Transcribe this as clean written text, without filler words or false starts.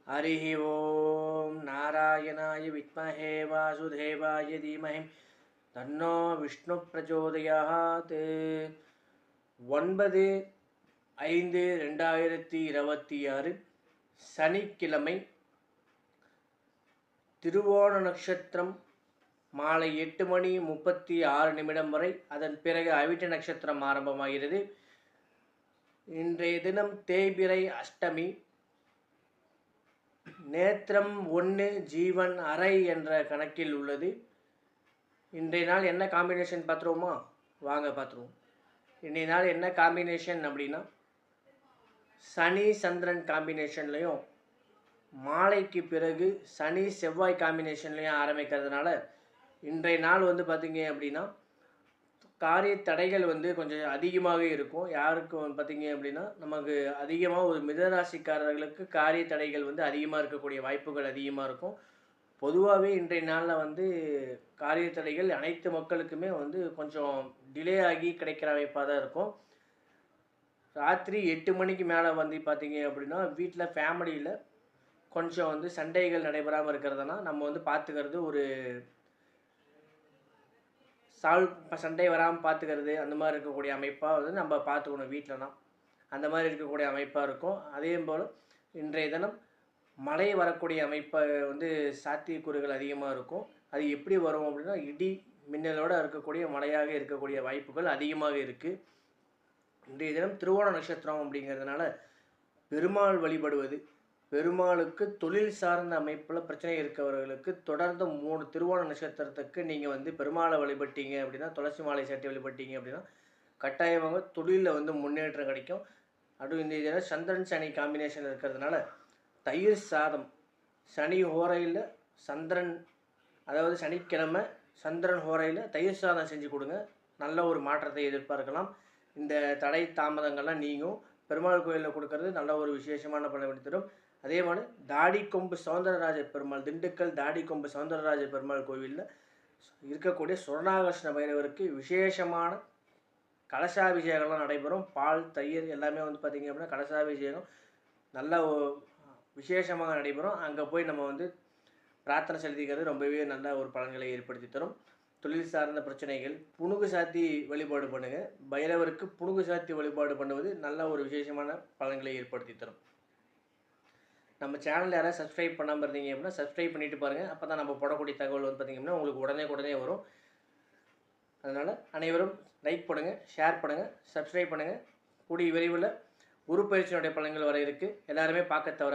हरिः ओं नारायणाय विद्महे वासुदेवाय धीमहि तन्नो विष्णु प्रचोदयात् 9/5/2026 சனிக்கிழமை திருவோண நட்சத்திரம் மாலை 8:36 வரை, அதன் பிறகு அவிட்ட நட்சத்திரம் ஆரம்பமாகிறது. இன்றைய தினம் தேய்பிறை அஷ்டமி. நேத்திரம் 1 ஜீவன் அரை என்ற கணக்கில் உள்ளது. இன்றைய நாள் என்ன காம்பினேஷன் பார்த்துருவோமா? வாங்க பார்த்துருவோம். இன்றைய நாள் என்ன காம்பினேஷன் அப்படின்னா, சனி சந்திரன் காம்பினேஷன்லையும் மாலைக்கு பிறகு சனி செவ்வாய் காம்பினேஷன்லையும் ஆரம்பிக்கிறதுனால இன்றைய நாள் பார்த்திங்க அப்படின்னா காரிய தடைகள் கொஞ்சம் அதிகமாக இருக்கும். யாருக்கும் பார்த்திங்க அப்படின்னா, நமக்கு அதிகமாக ஒரு மிதராசிக்காரர்களுக்கு காரிய தடைகள் அதிகமாக இருக்கக்கூடிய வாய்ப்புகள் அதிகமாக இருக்கும். பொதுவாகவே இன்றைய நாளில் காரிய தடைகள் அனைத்து மக்களுக்குமே கொஞ்சம் டிலே ஆகி கிடைக்கிற அமைப்பாக தான் இருக்கும். ராத்திரி 8 மணிக்கு மேலே பார்த்திங்க அப்படின்னா வீட்டில் ஃபேமிலியில் கொஞ்சம் சண்டைகள் நடைபெறாமல் இருக்கிறதுனா நம்ம பார்த்துக்கிறது ஒரு சண்டை வராமல் பார்த்துக்கிறது, அந்த மாதிரி இருக்கக்கூடிய அமைப்பாக நம்ம பார்த்துக்கணும். வீட்டிலனா அந்த மாதிரி இருக்கக்கூடிய அமைப்பாக இருக்கும். அதே போல் இன்றைய தினம் மழை வரக்கூடிய அமைப்பை சாத்தியக்கூறுகள் அதிகமாக இருக்கும். அது எப்படி வரும் அப்படின்னா, இடி மின்னலோடு இருக்கக்கூடிய மழையாக இருக்கக்கூடிய வாய்ப்புகள் அதிகமாக இருக்குது. இன்றைய தினம் திருவோண நட்சத்திரம் அப்படிங்கிறதுனால பெருமாள் வழிபடுவது, பெருமாளுக்கு தொழில் சார்ந்த அமைப்பில் பிரச்சனை இருக்கவர்களுக்கு தொடர்ந்து 3 திருவோண நட்சத்திரத்துக்கு நீங்கள் பெருமாளை வழிபட்டீங்க அப்படின்னா, துளசி மாலை சாட்டி வழிபட்டீங்க அப்படின்னா கட்டாயமாக தொழிலில் முன்னேற்றம் கிடைக்கும். அதுவும் இந்த இதில் சந்திரன் சனி காம்பினேஷன் இருக்கிறதுனால தயிர் சாதம் சனி ஹோரையில் சந்திரன், அதாவது சனிக்கிழமை சந்திரன் ஹோரையில் தயிர் சாதம் செஞ்சு கொடுங்க. நல்ல ஒரு மாற்றத்தை எதிர்பார்க்கலாம். இந்த தடை தாமதங்கள்லாம் நீங்கும். பெருமாள் கோயிலில் கொடுக்கறது நல்ல ஒரு விசேஷமான பலனை தரும். அதே மாதிரி தாடிக்கொம்பு சௌந்தரராஜ பெருமாள், திண்டுக்கல் தாடிக்கொம்பு சௌந்தரராஜ பெருமாள் கோவிலில் இருக்கக்கூடிய சுவர்ணாகர்ஷ்ண பைரவருக்கு விசேஷமான கலசாபிஷேகம்லாம் நடைபெறும். பால் தயிர் எல்லாமே பார்த்திங்க அப்படின்னா கலசாபிஷேகம் நல்ல விசேஷமாக நடைபெறும். அங்கே போய் நம்ம பிரார்த்தனை செலுத்திக்கிறது ரொம்பவே நல்ல ஒரு பலன்களை ஏற்படுத்தி தரும். தொழில் சார்ந்த பிரச்சனைகள் புணுகு சாத்தி வழிபாடு பண்ணுங்கள். பைரவருக்கு புணுகு சாத்தி வழிபாடு பண்ணுவது நல்ல ஒரு விசேஷமான பலன்களை ஏற்படுத்தி தரும். நம்ம சேனல் யாராவது சப்ஸ்கிரைப் பண்ணாமல் இருந்தீங்க அப்படின்னா சப்ஸ்கிரைப் பண்ணிட்டு பாருங்கள். அப்போ தான் நம்ம போடக்கூடிய தகவல் பார்த்திங்க அப்படின்னா உங்களுக்கு உடனே வரும். அதனால் அனைவரும் லைக் பண்ணுங்கள், ஷேர் பண்ணுங்கள், சப்ஸ்கிரைப் பண்ணுங்கள். கூடிய விரைவில் குரு பயிற்சியினுடைய பலன்கள் வர இருக்குது. எல்லாருமே பார்க்க தவிர